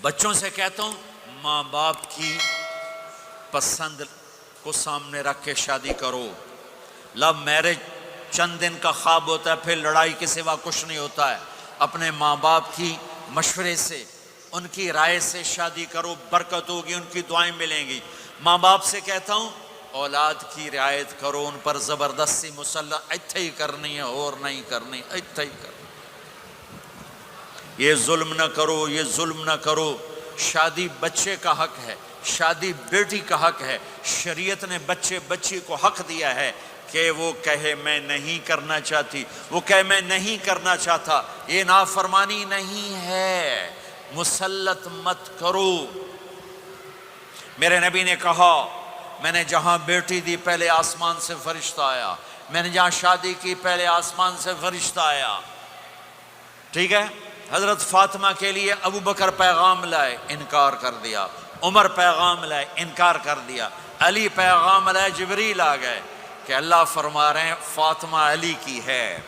بچوں سے کہتا ہوں ماں باپ کی پسند کو سامنے رکھ کے شادی کرو. لو میرج چند دن کا خواب ہوتا ہے، پھر لڑائی کے سوا کچھ نہیں ہوتا ہے. اپنے ماں باپ کی مشورے سے، ان کی رائے سے شادی کرو، برکت ہوگی، ان کی دعائیں ملیں گی. ماں باپ سے کہتا ہوں اولاد کی رعایت کرو، ان پر زبردستی مسلط ایتھے ہی کرنی ہے اور نہیں کرنی، ایتھے ہی کرنی، یہ ظلم نہ کرو، یہ ظلم نہ کرو. شادی بچے کا حق ہے، شادی بیٹی کا حق ہے. شریعت نے بچی کو حق دیا ہے کہ وہ کہے میں نہیں کرنا چاہتی، وہ کہے میں نہیں کرنا چاہتا. یہ نافرمانی نہیں ہے، مسلط مت کرو. میرے نبی نے کہا میں نے جہاں بیٹی دی پہلے آسمان سے فرشتہ آیا، میں نے جہاں شادی کی پہلے آسمان سے فرشتہ آیا. ٹھیک ہے. حضرت فاطمہ کے لیے ابو بکر پیغام لائے، انکار کر دیا. عمر پیغام لائے، انکار کر دیا. علی پیغام لائے، جبریل آ گئے کہ اللہ فرما رہے ہیں فاطمہ علی کی ہے.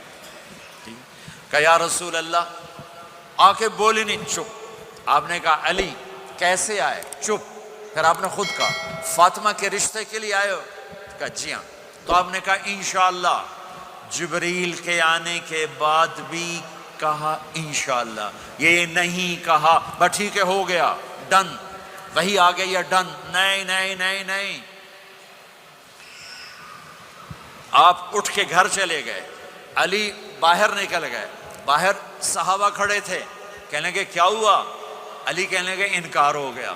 کہ یا رسول اللہ، آ کے بولی نہیں، چپ. آپ نے کہا علی کیسے آئے؟ چپ. پھر آپ نے خود کہا فاطمہ کے رشتے کے لیے آئے ہو؟ کہا جی ہاں. تو آپ نے کہا انشاءاللہ. جبریل کے آنے کے بعد بھی کہا انشاءاللہ، یہ نہیں کہا بس ٹھیک ہے ہو گیا ڈن، وہی آ گئی ہے ڈن. نہیں نہیں نہیں نہیں. آپ اٹھ کے گھر چلے گئے، علی باہر نکل گئے. باہر صحابہ کھڑے تھے، کہنے لگے کیا ہوا؟ علی کہنے لگے انکار ہو گیا.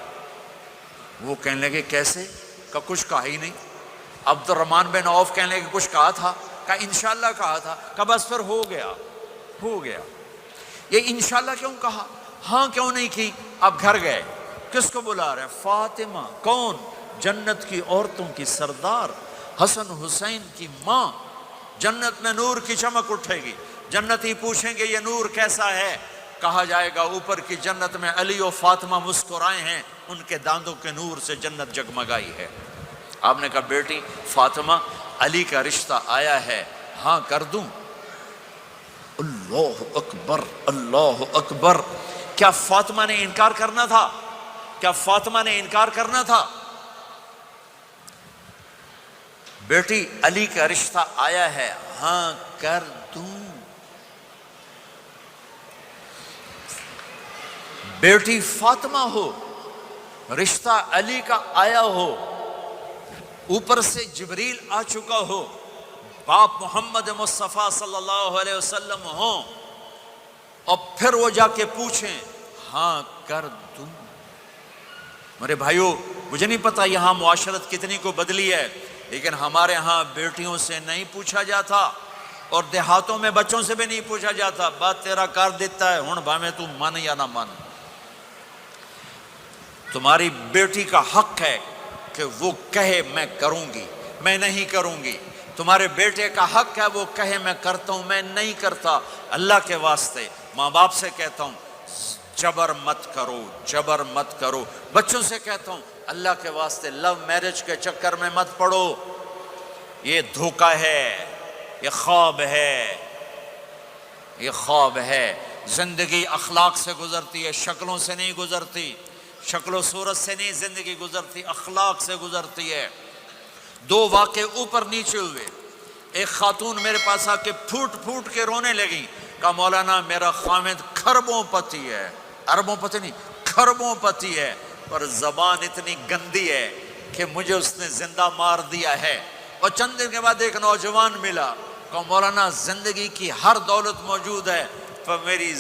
وہ کہنے لگے کیسے؟ کہ کچھ کہا ہی نہیں. عبد الرحمن بن عوف کہنے لگے کچھ کہا تھا؟ کہ انشاءاللہ کہا تھا. کہ بس پھر ہو گیا ہو گیا. یہ انشاءاللہ کیوں کہا؟ ہاں کیوں نہیں کی؟ اب گھر گئے، کس کو بلا رہے ہیں؟ فاطمہ. کون؟ جنت کی عورتوں کی سردار، حسن حسین کی ماں. جنت میں نور کی چمک اٹھے گی. جنتی پوچھیں گے یہ نور کیسا ہے؟ کہا جائے گا اوپر کی جنت میں علی و فاطمہ مسکرائے ہیں، ان کے داندوں کے نور سے جنت جگمگائی ہے. آپ نے کہا بیٹی فاطمہ علی کا رشتہ آیا ہے، ہاں کر دوں؟ اللہ اکبر اللہ اکبر. کیا فاطمہ نے انکار کرنا تھا؟ کیا فاطمہ نے انکار کرنا تھا؟ بیٹی علی کا رشتہ آیا ہے، ہاں کر دوں. بیٹی فاطمہ ہو، رشتہ علی کا آیا ہو، اوپر سے جبریل آ چکا ہو، باپ محمد مصطفیٰ صلی اللہ علیہ وسلم ہوں، اور پھر وہ جا کے پوچھیں ہاں کر دوں. میرے بھائیو، مجھے نہیں پتا یہاں معاشرت کتنی کو بدلی ہے، لیکن ہمارے ہاں بیٹیوں سے نہیں پوچھا جاتا، اور دیہاتوں میں بچوں سے بھی نہیں پوچھا جاتا. بات تیرا کر دیتا ہے ہن بھاویں تو من یا نہ من. تمہاری بیٹی کا حق ہے کہ وہ کہے میں کروں گی، میں نہیں کروں گی. تمہارے بیٹے کا حق ہے وہ کہے میں کرتا ہوں، میں نہیں کرتا. اللہ کے واسطے ماں باپ سے کہتا ہوں جبر مت کرو، جبر مت کرو. بچوں سے کہتا ہوں اللہ کے واسطے لو میرج کے چکر میں مت پڑو. یہ دھوکہ ہے، یہ خواب ہے، یہ خواب ہے. زندگی اخلاق سے گزرتی ہے، شکلوں سے نہیں گزرتی. شکل و صورت سے نہیں زندگی گزرتی، اخلاق سے گزرتی ہے. دو واقعے اوپر نیچے ہوئے. ایک خاتون میرے پاس آ کے پھوٹ پھوٹ کے رونے لگی. کہا مولانا میرا خامد کھربوں پتی ہے، اربوں پتی نہیں، کھربوں پتی ہے، پر زبان اتنی گندی ہے کہ مجھے اس نے زندہ مار دیا ہے. اور چند دن کے بعد ایک نوجوان ملا. کہا مولانا زندگی کی ہر دولت موجود ہے، پر میری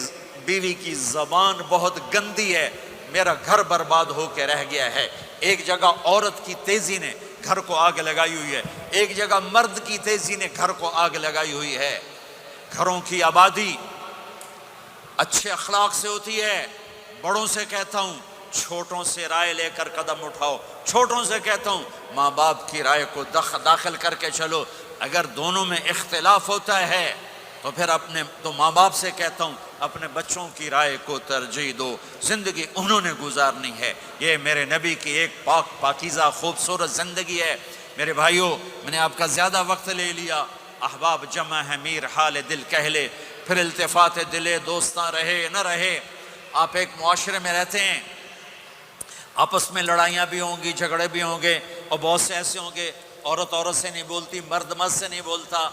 بیوی کی زبان بہت گندی ہے، میرا گھر برباد ہو کے رہ گیا ہے. ایک جگہ عورت کی تیزی نے گھر کو آگ لگائی ہوئی ہے، ایک جگہ مرد کی تیزی نے گھر کو آگ لگائی ہوئی ہے. گھروں کی آبادی اچھے اخلاق سے ہوتی ہے. بڑوں سے کہتا ہوں چھوٹوں سے رائے لے کر قدم اٹھاؤ. چھوٹوں سے کہتا ہوں ماں باپ کی رائے کو داخل کر کے چلو. اگر دونوں میں اختلاف ہوتا ہے تو ماں باپ سے کہتا ہوں اپنے بچوں کی رائے کو ترجیح دو. زندگی انہوں نے گزارنی ہے. یہ میرے نبی کی ایک پاکیزہ خوبصورت زندگی ہے. میرے بھائیوں، میں نے آپ کا زیادہ وقت لے لیا. احباب جمع ہے میر حال دل کہہ لے، پھر التفات دلے دوستاں رہے نہ رہے. آپ ایک معاشرے میں رہتے ہیں آپس میں لڑائیاں بھی ہوں گی، جھگڑے بھی ہوں گے، اور بہت سے ایسے ہوں گے عورت عورت سے نہیں بولتی، مرد مرد سے نہیں بولتا۔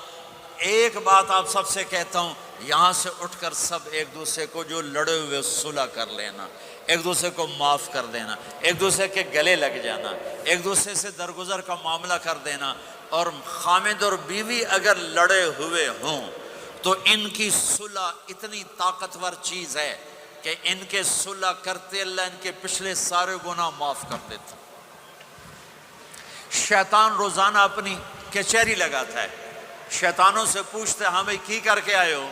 ایک بات آپ سب سے کہتا ہوں، یہاں سے اٹھ کر سب ایک دوسرے کو جو لڑے ہوئے صلح کر لینا، ایک دوسرے کو معاف کر دینا، ایک دوسرے کے گلے لگ جانا، ایک دوسرے سے درگزر کا معاملہ کر دینا۔ اور خامد اور بیوی اگر لڑے ہوئے ہوں تو ان کی صلح اتنی طاقتور چیز ہے کہ ان کے صلح کرتے اللہ ان کے پچھلے سارے گناہ معاف کر دیتا۔ شیطان روزانہ اپنی کچہری لگاتا ہے، شیطانوں سے پوچھتے ہاں بھائی کی کر کے آئے ہو؟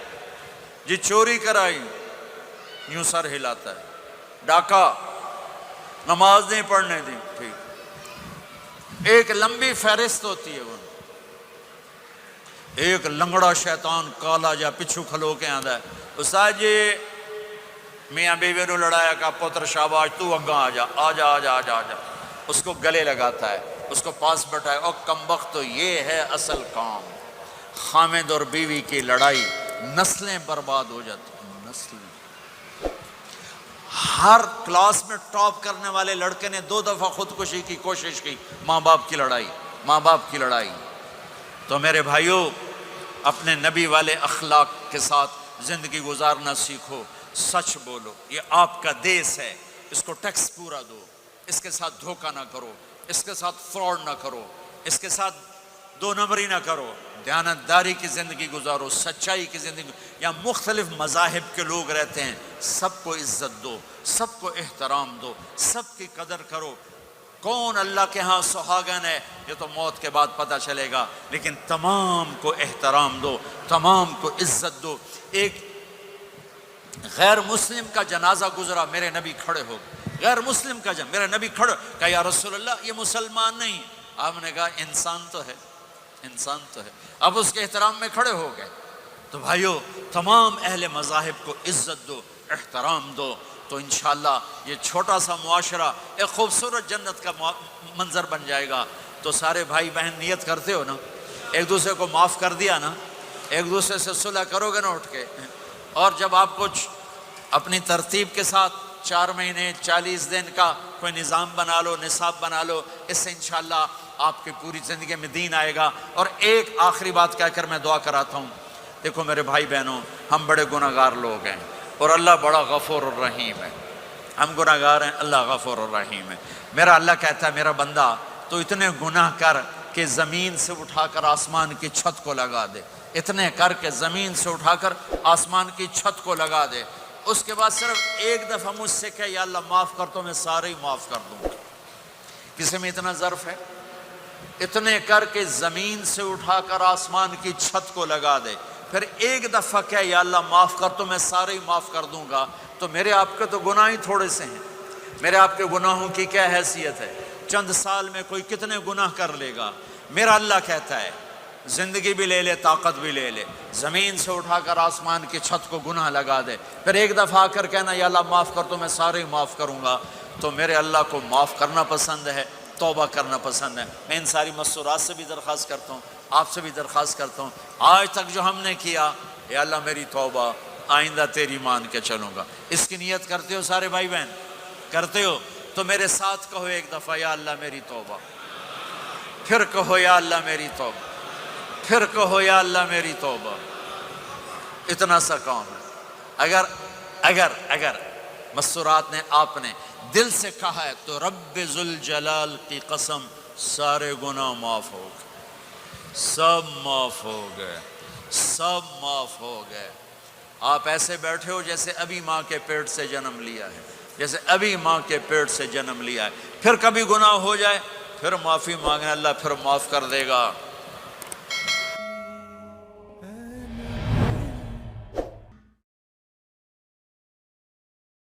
جی چوری کرائی، یوں سر ہلاتا ہے، ڈاکہ، نماز نہیں پڑھنے دی، ٹھیک۔ ایک لمبی فہرست ہوتی ہے، وہ ایک لنگڑا شیطان کالا جا پچھو کھلو کے آندا ہے، استاد جی میاں بیوی نے لڑایا، کہا پتر شاباش تو اگاں آ جا آ جا آ جا آ جا آ جا، اس کو گلے لگاتا ہے، اس کو پاس بٹھائے، اور کمبخت تو یہ ہے اصل کام۔ خامد اور بیوی کی لڑائی، نسلیں برباد ہو جاتی ہیں، نسلیں۔ ہر کلاس میں ٹاپ کرنے والے لڑکے نے 2 دفعہ خودکشی کی کوشش کی، ماں باپ کی لڑائی، ماں باپ کی لڑائی۔ تو میرے بھائیوں، اپنے نبی والے اخلاق کے ساتھ زندگی گزارنا سیکھو، سچ بولو، یہ آپ کا دیس ہے، اس کو ٹیکس پورا دو، اس کے ساتھ دھوکہ نہ کرو، اس کے ساتھ فراڈ نہ کرو، اس کے ساتھ 2 نمبری نہ کرو، دیانتداری کی زندگی گزارو، سچائی کی زندگی۔ یہاں مختلف مذاہب کے لوگ رہتے ہیں، سب کو عزت دو، سب کو احترام دو، سب کی قدر کرو۔ کون اللہ کے ہاں سہاگن ہے یہ تو موت کے بعد پتہ چلے گا، لیکن تمام کو احترام دو، تمام کو عزت دو۔ ایک غیر مسلم کا جنازہ گزرا، میرے نبی کھڑے ہو گئے، غیر مسلم کا میرے نبی کھڑے، کہا یا رسول اللہ یہ مسلمان نہیں، آپ نے کہا انسان تو ہے، انسان تو ہے، اب اس کے احترام میں کھڑے ہو گئے۔ تو بھائیو، تمام اہل مذاہب کو عزت دو، احترام دو، تو انشاءاللہ یہ چھوٹا سا معاشرہ ایک خوبصورت جنت کا منظر بن جائے گا۔ تو سارے بھائی بہن نیت کرتے ہو نا، ایک دوسرے کو معاف کر دیا نا، ایک دوسرے سے صلح کرو گے نا اٹھ کے، اور جب آپ کچھ اپنی ترتیب کے ساتھ 4 مہینے 40 دن کا کوئی نظام بنا لو، نصاب بنا لو، اس سے انشاءاللہ آپ کی پوری زندگی میں دین آئے گا۔ اور ایک آخری بات کہہ کر میں دعا کراتا ہوں، دیکھو میرے بھائی بہنوں، ہم بڑے گناہ گار لوگ ہیں اور اللہ بڑا غفور الرحیم ہے، ہم گناہ گار ہیں، اللہ غفور الرحیم ہے۔ میرا اللہ کہتا ہے میرا بندہ تو اتنے گناہ کر کہ زمین سے اٹھا کر آسمان کی چھت کو لگا دے، اتنے کر کے زمین سے اٹھا کر آسمان کی چھت کو لگا دے، اس کے بعد صرف ایک دفعہ مجھ سے کہ یا اللہ معاف کر تو میں سارے ہی معاف کر دوں گا۔ کسی میں اتنا ظرف ہے؟ اتنے کر کے زمین سے اٹھا کر آسمان کی چھت کو لگا دے، پھر ایک دفعہ کہ یا اللہ معاف کر تو میں سارے ہی معاف کر دوں گا۔ تو میرے آپ کے تو گناہ ہی تھوڑے سے ہیں، میرے آپ کے گناہوں کی کیا حیثیت ہے؟ چند سال میں کوئی کتنے گناہ کر لے گا۔ میرا اللہ کہتا ہے زندگی بھی لے لے، طاقت بھی لے لے، زمین سے اٹھا کر آسمان کی چھت کو گناہ لگا دے، پھر ایک دفعہ آ کر کہنا یا اللہ معاف کر تو میں سارے ہی معاف کروں گا۔ تو میرے اللہ کو معاف کرنا پسند ہے، توبہ کرنا پسند ہے۔ میں ان ساری مستورات سے بھی درخواست کرتا ہوں، آپ سے بھی درخواست کرتا ہوں، آج تک جو ہم نے کیا، یا اللہ میری توبہ، آئندہ تیری مان کے چلوں گا۔ اس کی نیت کرتے ہو سارے بھائی بہن؟ کرتے ہو تو میرے ساتھ کہو ایک دفعہ یا اللہ میری توبہ، پھر کہو یا اللہ میری توبہ، پھر کہو یا اللہ میری توبہ۔ اتنا سا کام ہے۔ اگر مستورات نے آپ نے دل سے کہا ہے تو رب ذوالجلال کی قسم سارے گناہ معاف ہو گئے، سب معاف ہو گئے، سب معاف ہو گئے۔ آپ ایسے بیٹھے ہو جیسے ابھی ماں کے پیٹ سے جنم لیا ہے، جیسے ابھی ماں کے پیٹ سے جنم لیا ہے۔ پھر کبھی گناہ ہو جائے پھر معافی مانگیں، اللہ پھر معاف کر دے گا۔